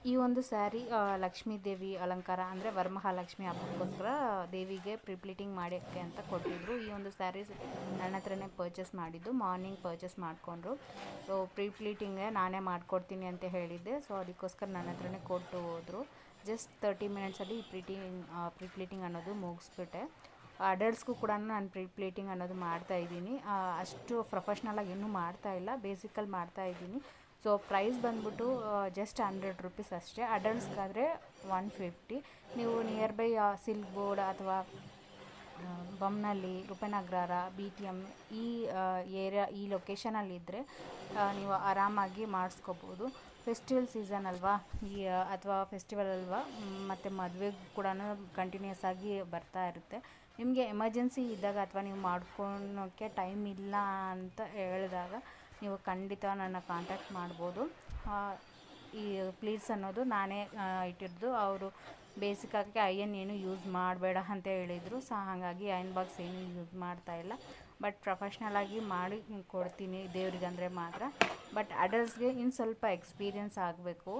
ಈ ಒಂದು ಸ್ಯಾರಿ ಲಕ್ಷ್ಮೀ ದೇವಿ ಅಲಂಕಾರ ಅಂದರೆ ವರಮಹಾಲಕ್ಷ್ಮಿ ಹಬ್ಬಕ್ಕೋಸ್ಕರ ದೇವಿಗೆ ಪ್ರಿಪ್ಲೀಟಿಂಗ್ ಮಾಡೋಕ್ಕೆ ಅಂತ ಕೊಟ್ಟಿದ್ದರು. ಈ ಒಂದು ಸ್ಯಾರೀಸ್ ನನ್ನ ಹತ್ರನೇ ಪರ್ಚೇಸ್ ಮಾಡಿದ್ದು, ಮಾರ್ನಿಂಗ್ ಪರ್ಚೇಸ್ ಮಾಡಿಕೊಂಡ್ರು. ಸೊ ಪ್ರಿಪ್ಲೀಟಿಂಗ್ಗೆ ನಾನೇ ಮಾಡಿಕೊಡ್ತೀನಿ ಅಂತ ಹೇಳಿದ್ದೆ. ಸೊ ಅದಕ್ಕೋಸ್ಕರ ನನ್ನ ಹತ್ರನೇ ಕೊಟ್ಟು ಹೋದರು. ಜಸ್ಟ್ 30 ಮಿನಿಟ್ಸಲ್ಲಿ ಪ್ರಿಪ್ಲೀಟಿಂಗ್ ಅನ್ನೋದು ಮುಗಿಸ್ಬಿಟ್ಟೆ. ಅಡಲ್ಟ್ಸ್ಗೂ ಕೂಡ ನಾನು ಪ್ರಿಪ್ಲೀಟಿಂಗ್ ಅನ್ನೋದು ಮಾಡ್ತಾಯಿದ್ದೀನಿ. ಅಷ್ಟು ಪ್ರೊಫೆಷ್ನಲಾಗಿ ಇನ್ನೂ ಮಾಡ್ತಾಯಿಲ್ಲ, ಬೇಸಿಕಲ್ಲಿ ಮಾಡ್ತಾಯಿದ್ದೀನಿ. ಸೊ ಪ್ರೈಸ್ ಬಂದ್ಬಿಟ್ಟು ಜಸ್ಟ್ 100 ರುಪೀಸ್ ಅಷ್ಟೇ. ಅಡಲ್ಟ್ಸ್ಗಾದರೆ 150. ನೀವು ನಿಯರ್ ಬೈ ಸಿಲ್ಕ್ ಬೋರ್ಡ್ ಅಥವಾ ಬೊಮ್ಮನಹಳ್ಳಿ, ರೂಪನಗರ, BTM ಈ ಏರಿಯಾ, ಈ ಲೊಕೇಶನಲ್ಲಿದ್ದರೆ ನೀವು ಆರಾಮಾಗಿ ಮಾಡಿಸ್ಕೋಬೋದು. ಫೆಸ್ಟಿವಲ್ ಸೀಸನ್ ಅಲ್ವಾ, ಅಥವಾ ಫೆಸ್ಟಿವಲ್ ಅಲ್ವಾ, ಮತ್ತು ಮದುವೆಗೆ ಕೂಡ ಕಂಟಿನ್ಯೂಸ್ ಆಗಿ ಬರ್ತಾ ಇರುತ್ತೆ. ನಿಮಗೆ ಎಮರ್ಜೆನ್ಸಿ ಇದ್ದಾಗ ಅಥವಾ ನೀವು ಮಾಡ್ಕೊಳೋಕ್ಕೆ ಟೈಮ್ ಇಲ್ಲ ಅಂತ ಹೇಳಿದಾಗ ನೀವು ಖಂಡಿತ ನನ್ನ ಕಾಂಟ್ಯಾಕ್ಟ್ ಮಾಡ್ಬೋದು. ಈ ಪ್ಲೀಟ್ಸ್ ಅನ್ನೋದು ನಾನೇ ಇಟ್ಟಿರೋದು. ಅವರು ಬೇಸಿಕ್ಕಾಗಿ ಅಯನ್ ಏನು ಯೂಸ್ ಮಾಡಬೇಡ ಅಂತ ಹೇಳಿದರು. ಸೊ ಹಾಗಾಗಿ ಅಯನ್ ಬಾಕ್ಸ್ ಏನು ಯೂಸ್ ಮಾಡ್ತಾಯಿಲ್ಲ. ಬಟ್ ಪ್ರೊಫೆಷ್ನಲಾಗಿ ಮಾಡಿ ಕೊಡ್ತೀನಿ ದೇವ್ರಿಗಂದರೆ ಮಾತ್ರ. ಬಟ್ ಅಡಲ್ಟ್ಸ್ಗೆ ಇನ್ನು ಸ್ವಲ್ಪ ಎಕ್ಸ್ಪೀರಿಯೆನ್ಸ್ ಆಗಬೇಕು.